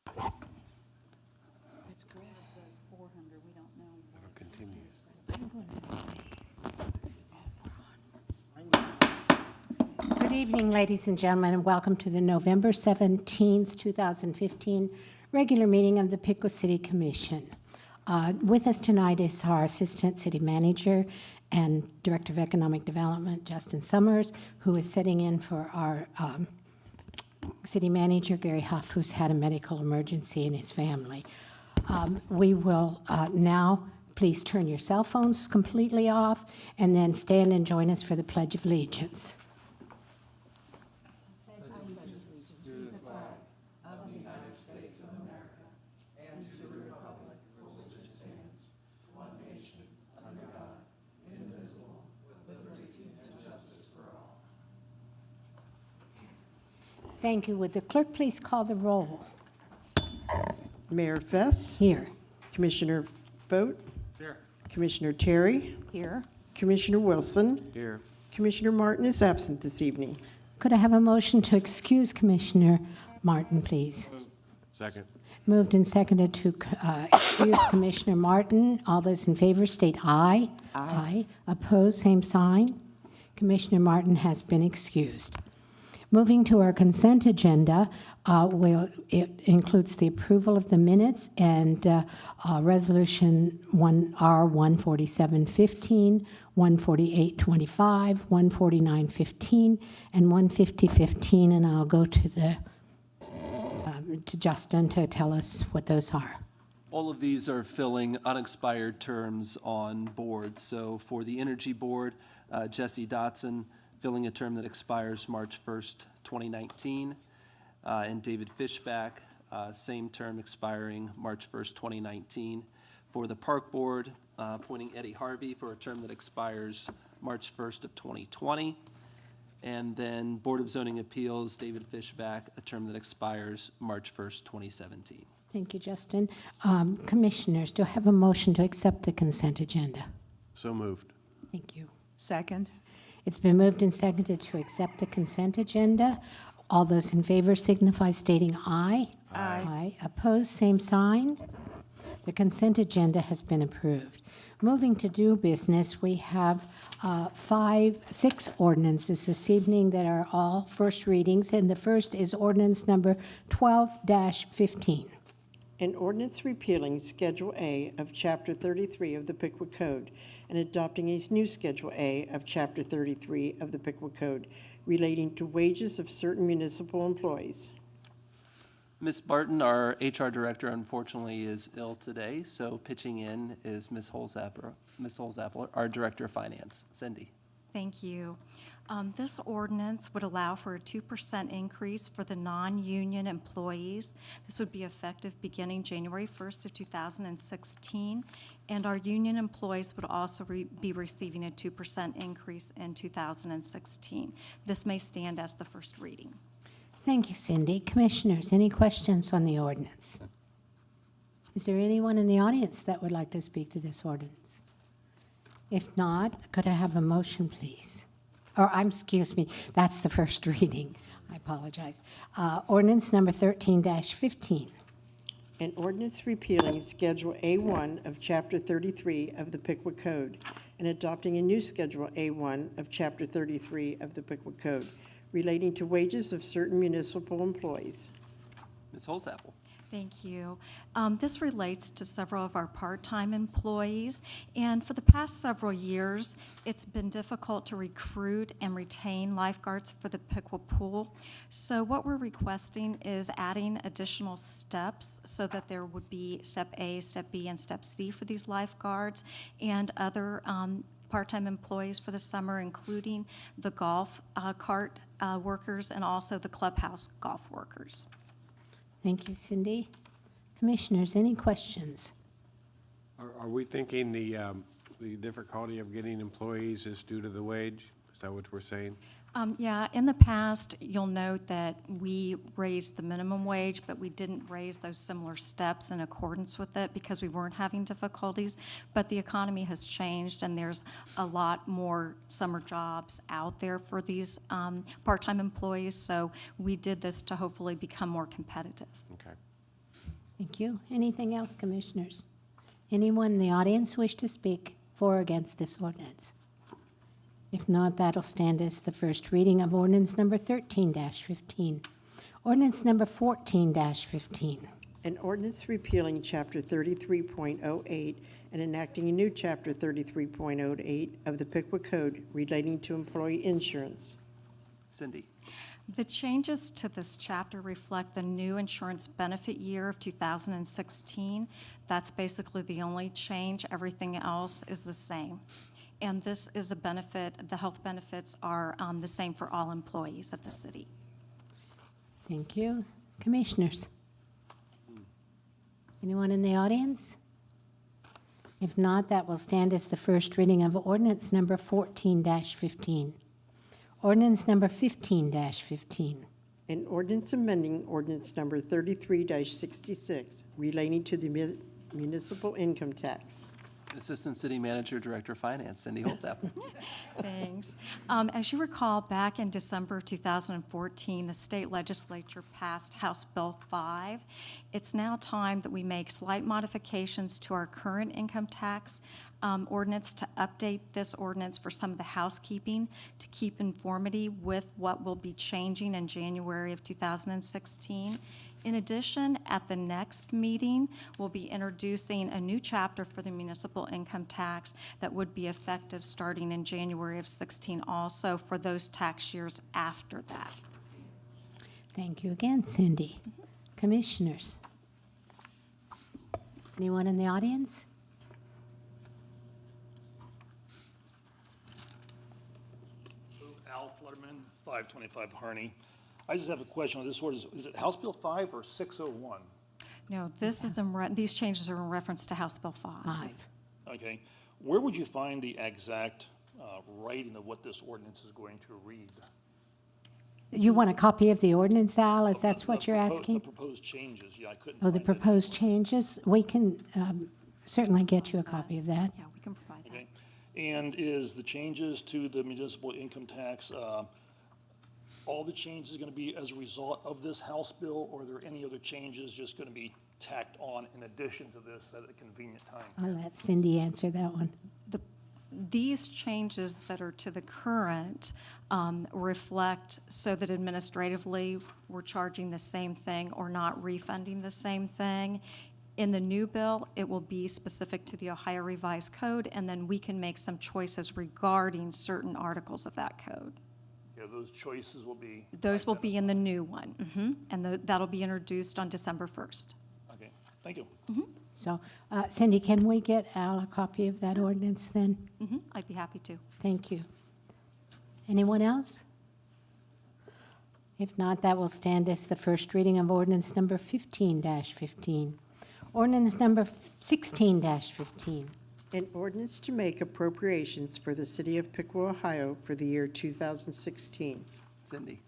That's correct. Those 400, we don't know. It'll continue. Good evening, ladies and gentlemen, and welcome to the November 17th, 2015 regular meeting of the Piqua City Commission. With us tonight is our Assistant City Manager and Director of Economic Development, Justin Summers, who is sitting in for our City Manager, Gary Huff, who's had a medical emergency in his family. We will now, please turn your cell phones completely off, and then stand and join us for the Pledge of Allegiance. Thank you. Would the clerk please call the roll? Mayor Fess, Here. Commissioner Boat, Here. Commissioner Terry, Here. Commissioner Wilson, Here. Commissioner Martin is absent this evening. Could I have a motion to excuse Commissioner Martin, please? Second. Moved and seconded to excuse Commissioner Martin. All those in favor state aye. Aye. Opposed, same sign. Commissioner Martin has been excused. Moving to our consent agenda, it includes the approval of the minutes and Resolution R14715, 14825, 14915, and 15015, and I'll go to Justin to tell us what those are. All of these are filling unexpired terms on boards. So for the Energy Board, Jesse Dotson, filling a term that expires March 1st, 2019, and David Fishback, same term expiring March 1st, 2019. For the Park Board, appointing Eddie Harvey for a term that expires March 1st of 2020. And then Board of Zoning Appeals, David Fishback, a term that expires March 1st, 2017. Thank you, Justin. Commissioners, do I have a motion to accept the consent agenda? So moved. Thank you. Second. It's been moved and seconded to accept the consent agenda. All those in favor signify stating aye. Aye. Aye. Opposed, same sign. The consent agenda has been approved. Moving to new business, we have 6 ordinances this evening that are all first readings, and the first is ordinance number 12-15. An ordinance repealing Schedule A of Chapter 33 of the Piqua Code and adopting a new Schedule A of Chapter 33 of the Piqua Code relating to wages of certain municipal employees. Ms. Barton, our HR director, unfortunately is ill today, so pitching in is Ms. Holzapple, our director of finance. Cindy. Thank you. This ordinance would allow for a 2% increase for the non-union employees. This would be effective beginning January 1st of 2016, and our union employees would also be receiving a 2% increase in 2016. This may stand as the first reading. Thank you, Cindy. Commissioners, any questions on the ordinance? Is there anyone in the audience that would like to speak to this ordinance? If not, could I have a motion, please? Excuse me, that's the first reading. I apologize. Ordinance number 13-15. An ordinance repealing Schedule A1 of Chapter 33 of the Piqua Code and adopting a new Schedule A1 of Chapter 33 of the Piqua Code relating to wages of certain municipal employees. Ms. Holzapple. Thank you. This relates to several of our part-time employees, and for the past several years, it's been difficult to recruit and retain lifeguards for the Piqua pool. So what we're requesting is adding additional steps so that there would be Step A, Step B, and Step C for these lifeguards and other part-time employees for the summer, including the golf cart workers and also the clubhouse golf workers. Thank you, Cindy. Commissioners, any questions? Are we thinking the difficulty of getting employees is due to the wage? Is that what we're saying? Yeah, in the past, you'll note that we raised the minimum wage, but we didn't raise those similar steps in accordance with it because we weren't having difficulties. But the economy has changed, and there's a lot more summer jobs out there for these part-time employees. So we did this to hopefully become more competitive. Okay. Thank you. Anything else, Commissioners? Anyone in the audience wish to speak for or against this ordinance? If not, that'll stand as the first reading of ordinance number 13-15. Ordinance number 14-15. An ordinance repealing Chapter 33.08 and enacting a new Chapter 33.08 of the Piqua Code relating to employee insurance. Cindy? The changes to this chapter reflect the new insurance benefit year of 2016. That's basically the only change. Everything else is the same. And this is a benefit, the health benefits are the same for all employees of the city. Thank you. Commissioners? Anyone in the audience? If not, that will stand as the first reading of ordinance number 14-15. Ordinance number 15-15. An ordinance amending ordinance number 33-66 relating to the municipal income tax. Assistant City Manager, Director of Finance, Cindy Holzapfel. Thanks. As you recall, back in December 2014, the state legislature passed House Bill 5. It's now time that we make slight modifications to our current income tax ordinance to update this ordinance for some of the housekeeping to keep conformity with what will be changing in January of 2016. In addition, at the next meeting, we'll be introducing a new chapter for the municipal income tax that would be effective starting in January of 16, also for those tax years after that. Thank you again, Cindy. Commissioners? Anyone in the audience? Al Flutterman, 525 Harney. I just have a question on this ordinance. Is it House Bill 5 or 601? No, this is these changes are in reference to House Bill 5. 5. Okay. Where would you find the exact writing of what this ordinance is going to read? You want a copy of the ordinance, Al, if that's what you're asking? The proposed changes, yeah, I couldn't Oh, the find it. proposed changes? We can certainly get you a copy of that. Yeah, we can provide that. Okay. And is the changes to the municipal income tax, all the changes going to be as a result of this House bill, or are there any other changes just going to be tacked on in addition to this at a convenient time? I'll let Cindy answer that one. These changes that are to the current reflect so that administratively we're charging the same thing or not refunding the same thing. In the new bill, it will be specific to the Ohio Revised Code, and then we can make some choices regarding certain articles of that code. Yeah, those choices will be. Those will be in the new one, and that'll be introduced on December 1st. Okay, thank you. So, Cindy, can we get Al a copy of that ordinance then? I'd be happy to. Thank you. Anyone else? If not, that will stand as the first reading of ordinance number 15-15. Ordinance number 16-15. An ordinance to make appropriations for the city of Piqua, Ohio for the year 2016. Cindy?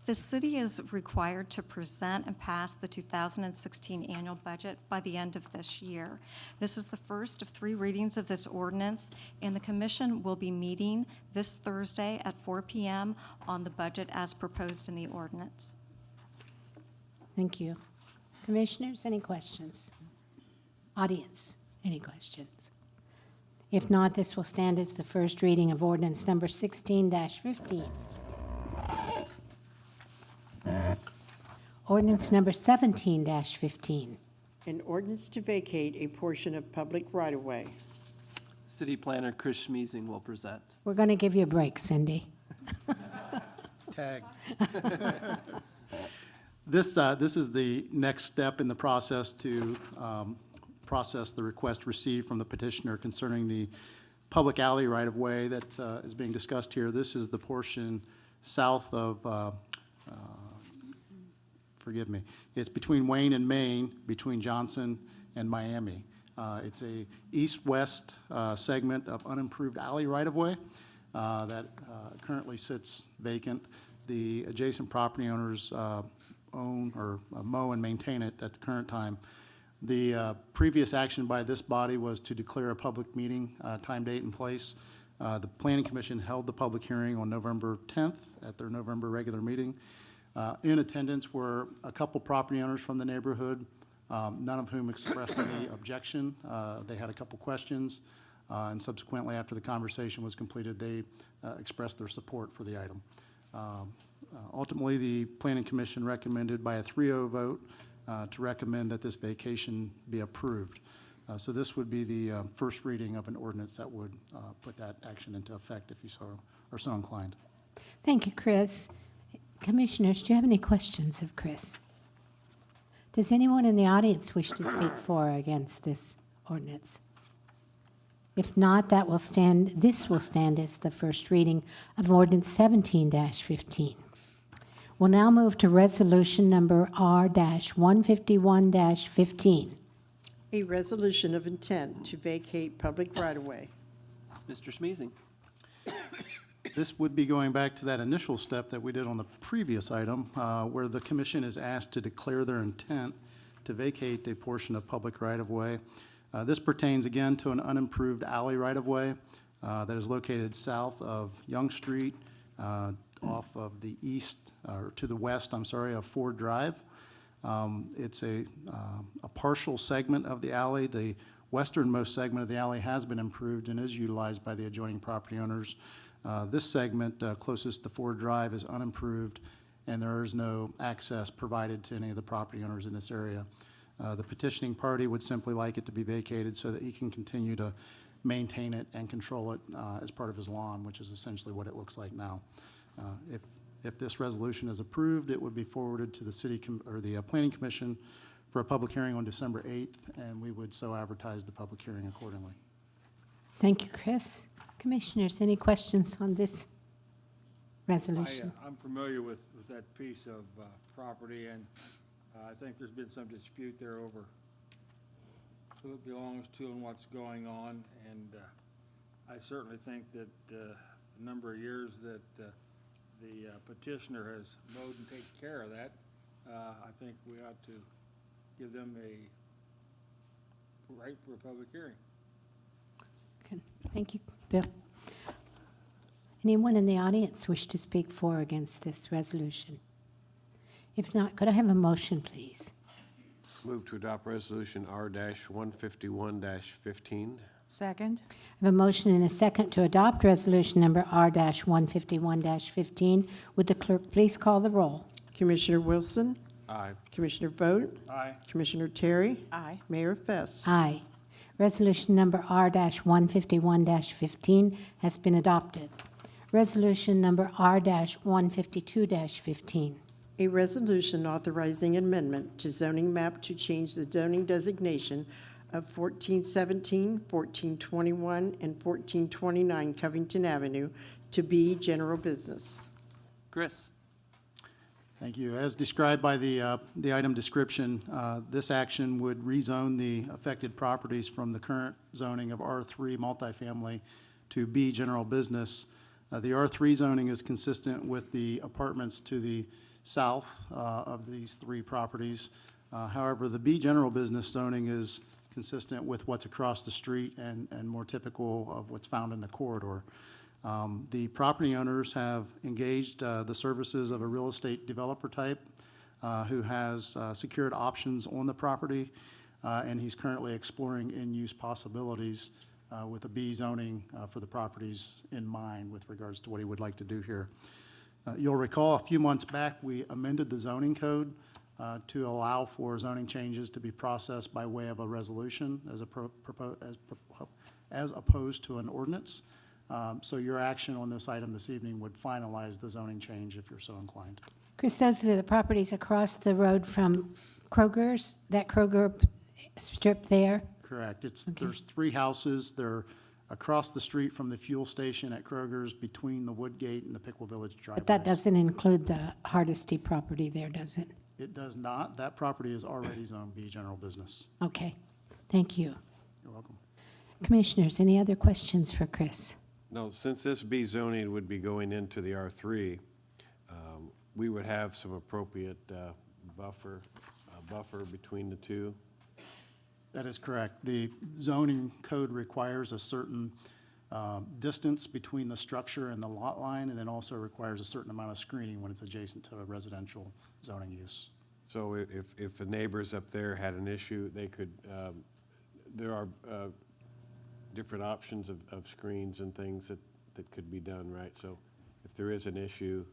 The city is required to present and pass the 2016 annual budget by the end of this year. This is the first of 3 readings of this ordinance, and the commission will be meeting this Thursday at 4 p.m. on the budget as proposed in the ordinance. Thank you. Commissioners, any questions? Audience, any questions? If not, this will stand as the first reading of ordinance number 16-15. Ordinance number 17-15. An ordinance to vacate a portion of public right-of-way. City Planner Chris Schmeezing will present. We're going to give you a break, Cindy. Tag. This is the next step in the process to process the request received from the petitioner concerning the public alley right-of-way that is being discussed here. This is the portion south of, forgive me, it's between Wayne and Maine, between Johnson and Miami. It's a east-west segment of unimproved alley right-of-way that currently sits vacant. The adjacent property owners own or mow and maintain it at the current time. The previous action by this body was to declare a public meeting, time, date, and place. The Planning Commission held the public hearing on November 10th at their November regular meeting. In attendance were a couple property owners from the neighborhood, none of whom expressed any objection. They had a couple questions, and subsequently, after the conversation was completed, they expressed their support for the item. Ultimately, the Planning Commission recommended by a 3-0 vote to recommend that this vacation be approved. So this would be the first reading of an ordinance that would put that action into effect if you are so inclined. Thank you, Chris. Commissioners, do you have any questions of Chris? Does anyone in the audience wish to speak for or against this ordinance? If not, this will stand as the first reading of ordinance 17-15. We'll now move to resolution number R-151-15. A resolution of intent to vacate public right-of-way. Mr. Smeezing. This would be going back to that initial step that we did on the previous item, where the commission is asked to declare their intent to vacate a portion of public right-of-way. This pertains again to an unimproved alley right-of-way that is located south of Young Street, off of the east, or to the west, I'm sorry, of Ford Drive. It's a partial segment of the alley. The westernmost segment of the alley has been improved and is utilized by the adjoining property owners. This segment closest to Ford Drive is unimproved, and there is no access provided to any of the property owners in this area. The petitioning party would simply like it to be vacated so that he can continue to maintain it and control it as part of his lawn, which is essentially what it looks like now. If this resolution is approved, it would be forwarded to the the Planning Commission for a public hearing on December 8th, and we would so advertise the public hearing accordingly. Thank you, Chris. Commissioners, any questions on this resolution? I'm familiar with that piece of property, and I think there's been some dispute there over who it belongs to and what's going on, and I certainly think that a number of years that the petitioner has mowed and taken care of that, I think we ought to give them a right for a public hearing. Okay. Thank you, Bill. Anyone in the audience wish to speak for or against this resolution? If not, could I have a motion, please? Move to adopt resolution R-151-15. Second? I have a motion and a second to adopt resolution number R-151-15. Would the clerk please call the roll? Commissioner Wilson, Aye. Commissioner Vogt, Aye. Commissioner Terry, Aye. Mayor Fess. Aye. Resolution number R-151-15 has been adopted. Resolution number R-152-15. A resolution authorizing amendment to zoning map to change the zoning designation of 1417, 1421, and 1429 Covington Avenue to be general business. Chris. Thank you. As described by the item description, this action would rezone the affected properties from the current zoning of R3 multifamily to B general business. The R3 zoning is consistent with the apartments to the south of these three properties. However, the B general business zoning is consistent with what's across the street and more typical of what's found in the corridor. The property owners have engaged the services of a real estate developer type who has secured options on the property, and he's currently exploring in-use possibilities with a B zoning for the properties in mind with regards to what he would like to do here. You'll recall a few months back we amended the zoning code to allow for zoning changes to be processed by way of a resolution as opposed to an ordinance. So your action on this item this evening would finalize the zoning change if you're so inclined. Chris, those are the properties across the road from Kroger's, that Kroger strip there? Correct. There's three houses. They're across the street from the fuel station at Kroger's between the Woodgate and the Piqua Village driveways. But that doesn't include the Hardesty property there, does it? It does not. That property is already zoned B general business. Okay, thank you. You're welcome. Commissioners, any other questions for Chris? No, since this B zoning would be going into the R3, we would have some appropriate buffer between the two. That is correct. The zoning code requires a certain distance between the structure and the lot line, and then also requires a certain amount of screening when it's adjacent to a residential zoning use. So if the neighbors up there had an issue, they could, there are different options of screens and things that could be done, right? So if there is an issue,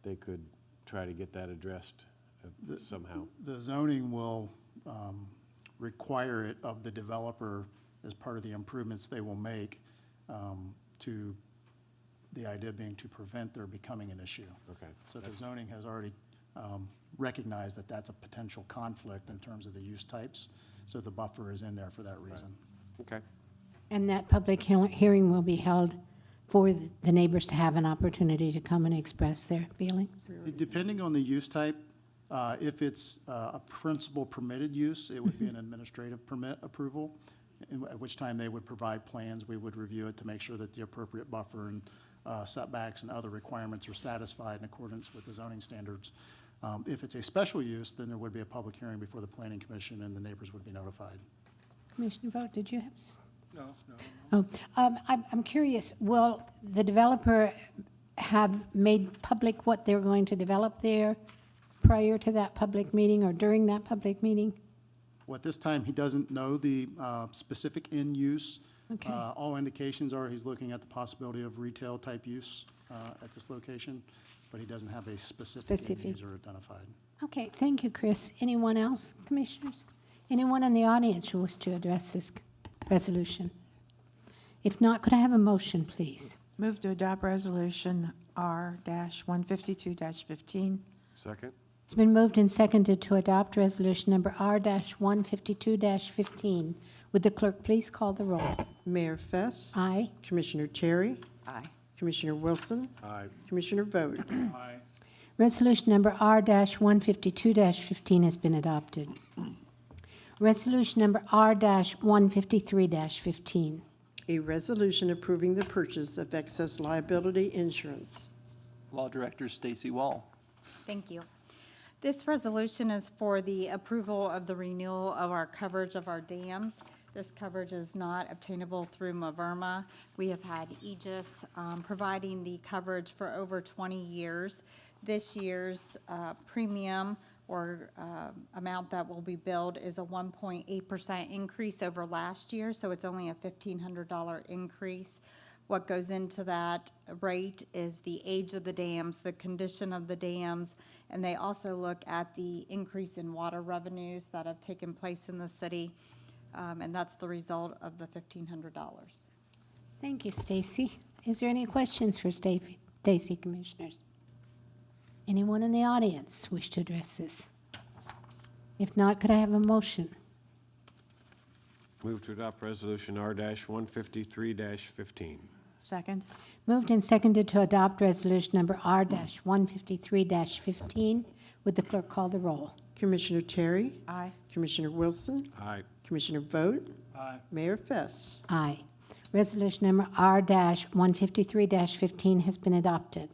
they could try to get that addressed somehow. The zoning will require it of the developer as part of the improvements they will make, to, the idea being to prevent there becoming an issue. Okay. So the zoning has already recognized that that's a potential conflict in terms of the use types, so the buffer is in there for that reason. Okay. And that public hearing will be held for the neighbors to have an opportunity to come and express their feelings? Depending on the use type, if it's a principal permitted use, it would be an administrative permit approval, at which time they would provide plans. We would review it to make sure that the appropriate buffer and setbacks and other requirements are satisfied in accordance with the zoning standards. If it's a special use, then there would be a public hearing before the Planning Commission and the neighbors would be notified. Commissioner Vogt, did you have? No. I'm curious, will the developer have made public what they're going to develop there prior to that public meeting or during that public meeting? Well, at this time, he doesn't know the specific end use. Okay. All indications are he's looking at the possibility of retail-type use at this location, but he doesn't have a specific end user identified. Okay, thank you, Chris. Anyone else, commissioners? Anyone in the audience who wishes to address this resolution? If not, could I have a motion, please? Move to adopt resolution R-152-15. Second? It's been moved and seconded to adopt resolution number R-152-15. Would the clerk please call the roll? Mayor Fess. Aye. Commissioner Terry. Aye. Commissioner Wilson. Aye. Commissioner Vogt. Aye. Resolution number R-152-15 has been adopted. Resolution number R-153-15. A resolution approving the purchase of excess liability insurance. Law Director Stacy Wall. Thank you. This resolution is for the approval of the renewal of our coverage of our dams. This coverage is not obtainable through Maverma. We have had Aegis providing the coverage for over 20 years. This year's premium or amount that will be billed is a 1.8% increase over last year, so it's only a $1,500 increase. What goes into that rate is the age of the dams, the condition of the dams, and they also look at the increase in water revenues that have taken place in the city, and that's the result of the $1,500. Thank you, Stacy. Is there any questions for Stacy, commissioners? Anyone in the audience wish to address this? If not, could I have a motion? Move to adopt resolution R-153-15. Second. Moved and seconded to adopt resolution number R-153-15. Would the clerk call the roll? Commissioner Terry. Aye. Commissioner Wilson. Aye. Commissioner Vogt. Aye. Mayor Fess. Aye. Resolution number R-153-15 has been adopted.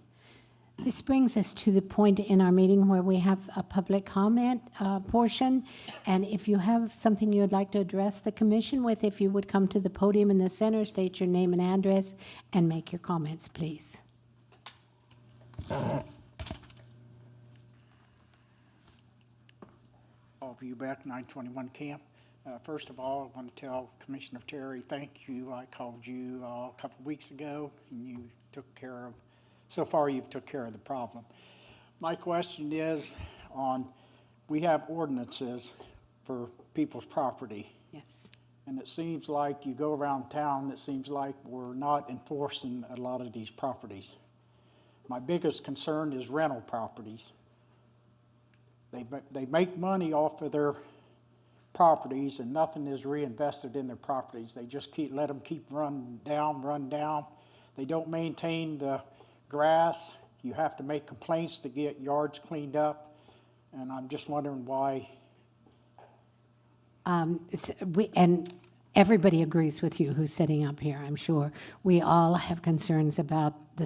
This brings us to the point in our meeting where we have a public comment portion. And if you have something you would like to address the commission with, if you would come to the podium in the center, state your name and address, and make your comments, please. All of you back, 921 Camp. First of all, I want to tell Commissioner Terry, thank you. I called you a couple weeks ago, and you took care of, so far you've took care of the problem. My question is we have ordinances for people's property. Yes. And it seems like you go around town, it seems like we're not enforcing a lot of these properties. My biggest concern is rental properties. They make money off of their properties and nothing is reinvested in their properties. They just let them keep run down. They don't maintain the grass. You have to make complaints to get yards cleaned up. And I'm just wondering why. And everybody agrees with you who's sitting up here, I'm sure. We all have concerns about the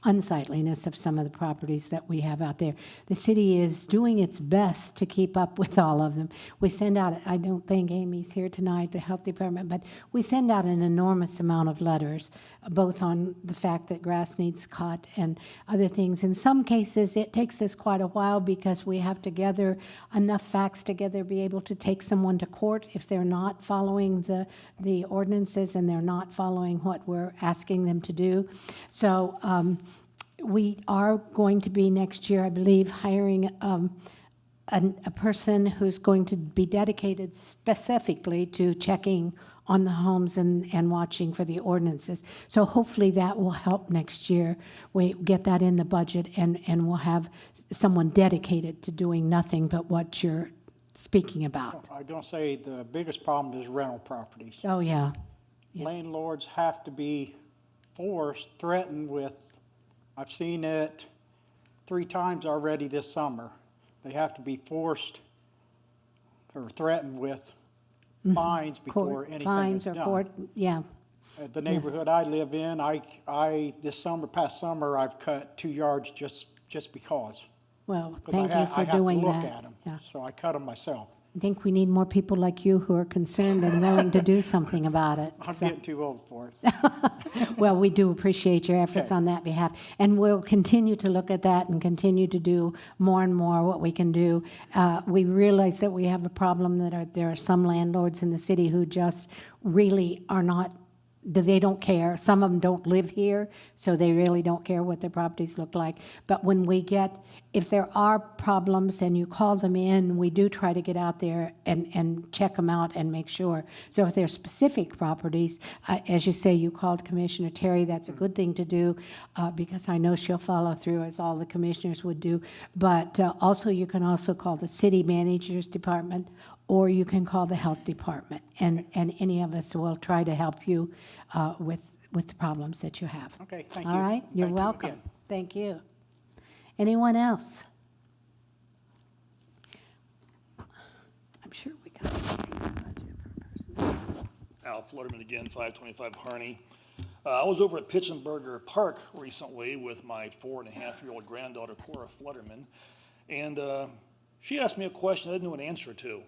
unsightliness of some of the properties that we have out there. The city is doing its best to keep up with all of them. We send out, I don't think Amy's here tonight, the health department, but we send out an enormous amount of letters, both on the fact that grass needs cut and other things. In some cases, it takes us quite a while because we have to gather enough facts together, be able to take someone to court if they're not following the ordinances and they're not following what we're asking them to do. So we are going to be next year, I believe, hiring a person who's going to be dedicated specifically to checking on the homes and watching for the ordinances. So hopefully that will help next year. We get that in the budget and we'll have someone dedicated to doing nothing but what you're speaking about. I'm going to say the biggest problem is rental properties. Oh, yeah. Landlords have to be forced, threatened with, I've seen it 3 times already this summer. They have to be forced or threatened with fines before anything Fines is or done. court, yeah. The neighborhood I live in, past summer, I've cut 2 yards just because. Well, 'Cause thank you for doing I that. have to look at them, Yeah. so I cut them myself. I think we need more people like you who are concerned and willing to do something about it. I'm So- getting too old for it. Well, we do appreciate your efforts Okay. on that behalf, and we'll continue to look at that and continue to do more and more what we can do. We realize that we have a problem that there are some landlords in the city who just really are not, they don't care. Some of them don't live here, so they really don't care what their properties look like. But when we get, if there are problems and you call them in, we do try to get out there and check them out and make sure. So if there's specific properties, as you say, you called Commissioner Terry, that's a good thing to do because I know she'll follow through as all the commissioners would do. But also, you can also call the city manager's department, or you can call the health department, and any of us will try to help you with the problems that you have. Okay, thank you. All right, you're Thank you welcome. again. Thank you. Anyone else? I'm sure we got something in the budget for personnel. Al Flutterman again, 525 Harney. I was over at Pittsburgher Park recently with my 4.5-year-old granddaughter, Cora Flutterman, and she asked me a question I didn't know an answer to.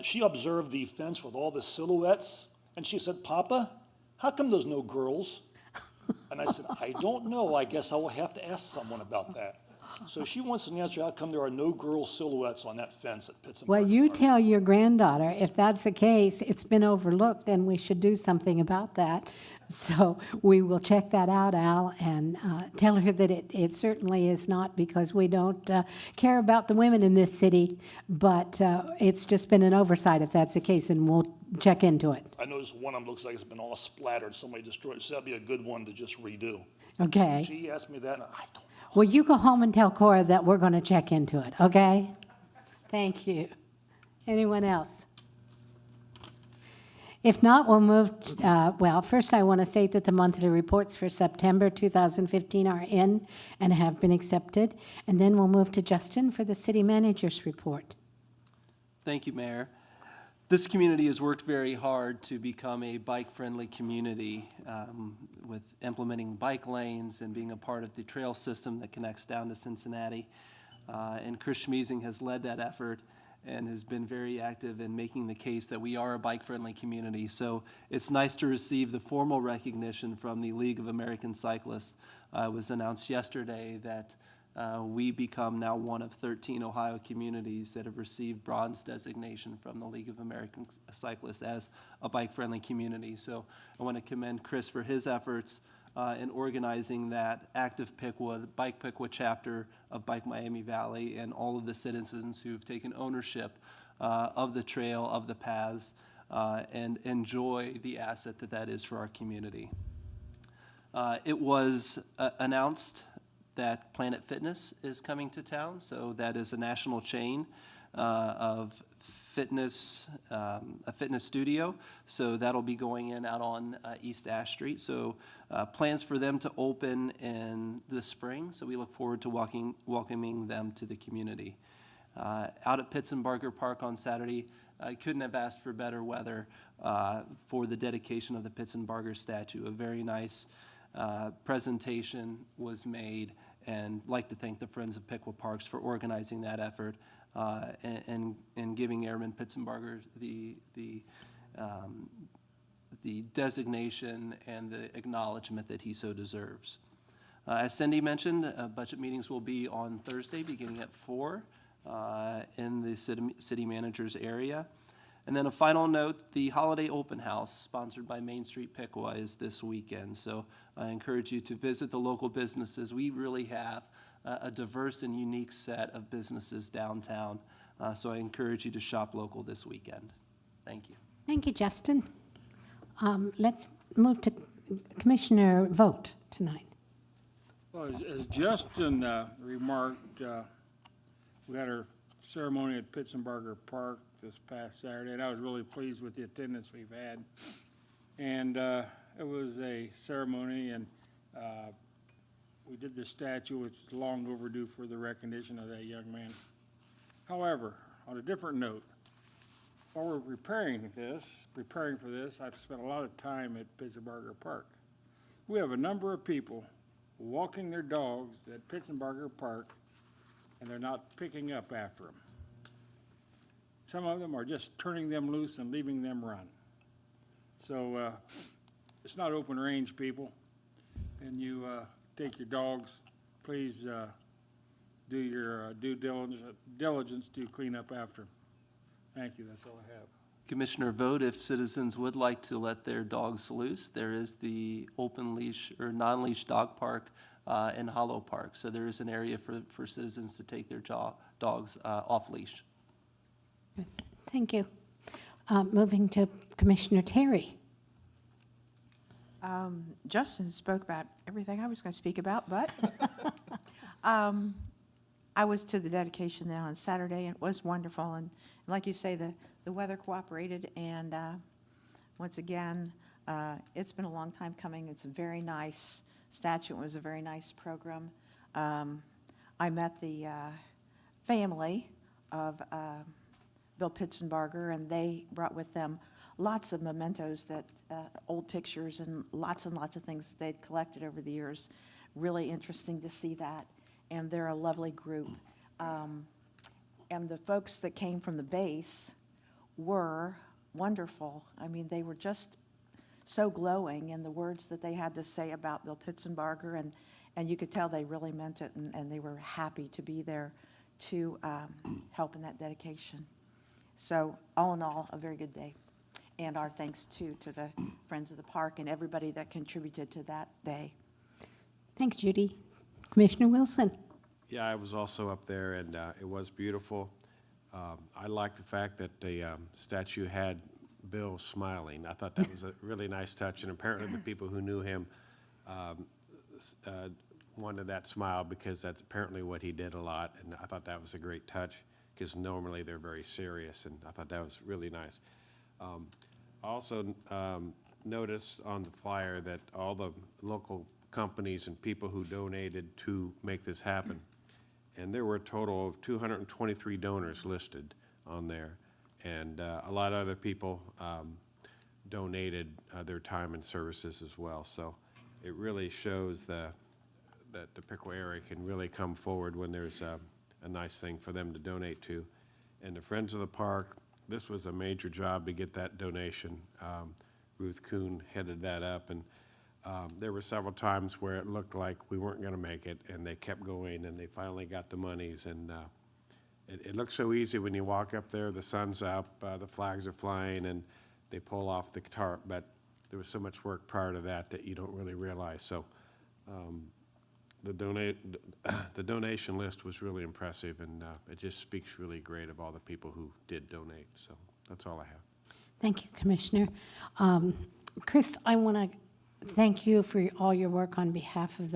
She observed the fence with all the silhouettes, and she said, "Papa, how come there's no girls?" And I said, "I don't know. I guess I will have to ask someone about that." So she wants an answer, how come there are no girl silhouettes on that fence at Pittsburgher Well, you Park? tell your granddaughter, if that's the case, it's been overlooked, and we should do something about that. So we will check that out, Al, and tell her that it certainly is not because we don't care about the women in this city, but it's just been an oversight if that's the case, and we'll check into it. I noticed one of them looks like it's been all splattered. Somebody destroyed it. So that'd be a good one to just redo. Okay? She asked me that, and I don't know. Well, you go home and tell Cora that we're going to check into it, okay? Thank you. Anyone else? If not, we'll move, well, first I want to state that the monthly reports for September 2015 are in and have been accepted. And then we'll move to Justin for the city manager's report. Thank you, Mayor. This community has worked very hard to become a bike-friendly community with implementing bike lanes and being a part of the trail system that connects down to Cincinnati. And Chris Schmeezing has led that effort and has been very active in making the case that we are a bike-friendly community. So it's nice to receive the formal recognition from the League of American Cyclists. It was announced yesterday that we become now one of 13 Ohio communities that have received bronze designation from the League of American Cyclists as a bike-friendly community. So I want to commend Chris for his efforts in organizing that active Piqua, the Bike Piqua chapter of Bike Miami Valley, and all of the citizens who've taken ownership of the trail, of the paths, and enjoy the asset that is for our community. It was announced that Planet Fitness is coming to town, so that is a national chain of fitness, a fitness studio. So that'll be going in out on East Ash Street. So plans for them to open in the spring. So we look forward to welcoming them to the community. Out at Pittsburgher Park on Saturday, I couldn't have asked for better weather for the dedication of the Pittsburgher statue. A very nice presentation was made, and like to thank the Friends of Piqua Parks for organizing that effort and giving Airman Pitzenbarger the designation and the acknowledgement that he so deserves. As Cindy mentioned, budget meetings will be on Thursday beginning at 4 in the city manager's area. And then a final note, the holiday open house sponsored by Main Street Piqua is this weekend. So I encourage you to visit the local businesses. We really have a diverse and unique set of businesses downtown. So I encourage you to shop local this weekend. Thank you. Thank you, Justin. Let's move to Commissioner vote tonight. Well, as Justin remarked, we had our ceremony at Pitzenbarger Park this past Saturday, and I was really pleased with the attendance we've had. And it was a ceremony, and we did the statue, which is long overdue for the recognition of that young man. However, on a different note, while we're preparing for this, I've spent a lot of time at Pitzenbarger Park. We have a number of people walking their dogs at Pitzenbarger Park, and they're not picking up after them. Some of them are just turning them loose and leaving them run. So it's not open range, people. And you take your dogs, please do your due diligence to clean up after them. Thank you, that's all I have. Commissioner Vogt, if citizens would like to let their dogs loose, there is the open leash or non-leash dog park in Hollow Park. So there is an area for citizens to take their dogs off leash. Thank you. Moving to Commissioner Terry. Justin spoke about everything I was going to speak about, but I was to the dedication there on Saturday, and it was wonderful. And like you say, the weather cooperated, and once again, it's been a long time coming. It's a very nice statue. It was a very nice program. I met the family of Bill Pitzenbarger, and they brought with them lots of mementos, that old pictures and lots of things that they'd collected over the years. Really interesting to see that, and they're a lovely group. And the folks that came from the base were wonderful. I mean, they were just so glowing in the words that they had to say about Bill Pitzenbarger, and you could tell they really meant it, and they were happy to be there to help in that dedication. So all in all, a very good day. And our thanks, too, to the Friends of the Park and everybody that contributed to that day. Thanks, Judy. Commissioner Wilson. Yeah, I was also up there, and it was beautiful. I like the fact that the statue had Bill smiling. I thought that was a really nice touch, and apparently the people who knew him wanted that smile because that's apparently what he did a lot, and I thought that was a great touch because normally they're very serious, and I thought that was really nice. I also noticed on the flyer that all the local companies and people who donated to make this happen, and there were a total of 223 donors listed on there, and a lot of other people donated their time and services as well. So it really shows that the Piqua area can really come forward when there's a nice thing for them to donate to. And the Friends of the Park, this was a major job to get that donation. Ruth Kuhn headed that up, and there were several times where it looked like we weren't going to make it, and they kept going, and they finally got the monies. And it looks so easy when you walk up there. The sun's up, the flags are flying, and they pull off the tarp. But there was so much work prior to that that you don't really realize. So the donation list was really impressive, and it just speaks really great of all the people who did donate. So that's all I have. Thank you, Commissioner. Chris, I want to thank you for all your work on behalf of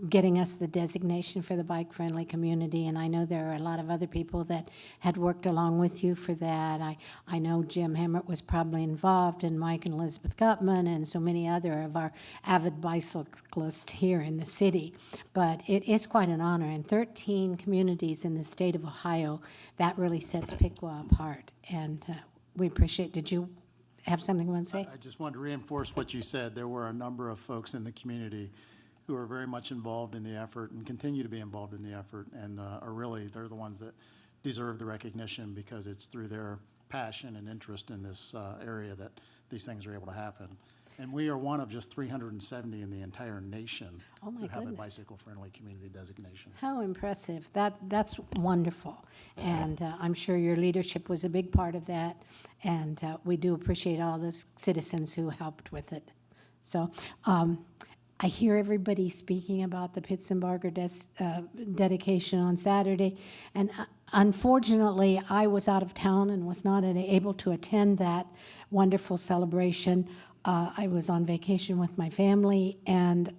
getting us the designation for the bike-friendly community, and I know there are a lot of other people that had worked along with you for that. I know Jim Hemmert was probably involved, and Mike and Elizabeth Gutman, and so many other of our avid bicyclists here in the city. But it is quite an honor, and 13 communities in the state of Ohio, that really sets Piqua apart, and we appreciate. Did you have something you want to say? I just wanted to reinforce what you said. There were a number of folks in the community who are very much involved in the effort and continue to be involved in the effort, and they're the ones that deserve the recognition, because it's through their passion and interest in this area that these things are able to happen. And we are one of just 370 in the entire nation Oh, my who have a goodness. bicycle-friendly community designation. How impressive. That's wonderful. And I'm sure your leadership was a big part of that. And we do appreciate all those citizens who helped with it. So I hear everybody speaking about the Pittsburgher dedication on Saturday. And unfortunately, I was out of town and was not able to attend that wonderful celebration. I was on vacation with my family, and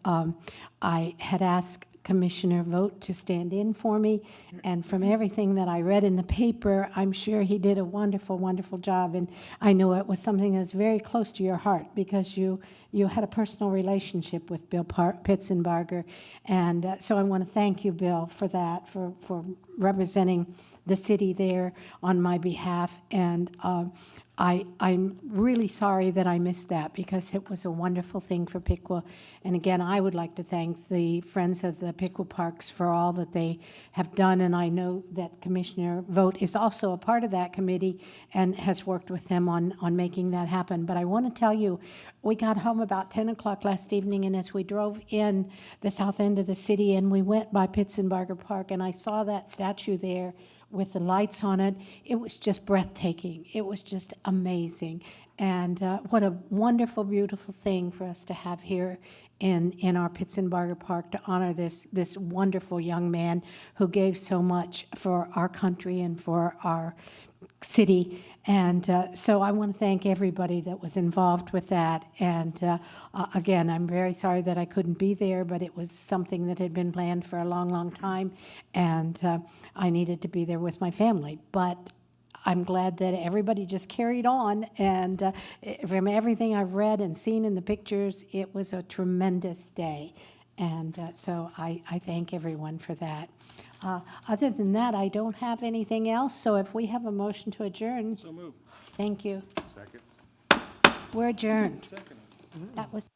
I had asked Commissioner Vogt to stand in for me. And from everything that I read in the paper, I'm sure he did a wonderful, wonderful job. And I know it was something that was very close to your heart, because you had a personal relationship with Bill Pitzenbarger. And so I want to thank you, Bill, for that, for representing the city there on my behalf. And I'm really sorry that I missed that, because it was a wonderful thing for Piqua. And again, I would like to thank the Friends of the Piqua Parks for all that they have done. And I know that Commissioner Vogt is also a part of that committee and has worked with them on making that happen. But I want to tell you, we got home about 10 o'clock last evening, and as we drove in the south end of the city, and we went by Pitzenbarger Park, and I saw that statue there with the lights on it, it was just breathtaking. It was just amazing. And what a wonderful, beautiful thing for us to have here in our Pitzenbarger Park, to honor this wonderful young man who gave so much for our country and for our city. And so I want to thank everybody that was involved with that. And again, I'm very sorry that I couldn't be there, but it was something that had been planned for a long, long time. And I needed to be there with my family. But I'm glad that everybody just carried on. And from everything I've read and seen in the pictures, it was a tremendous day. And so I thank everyone for that. Other than that, I don't have anything else, so if we have a motion to adjourn. So move. Thank you. Second. We're adjourned. Second. That was.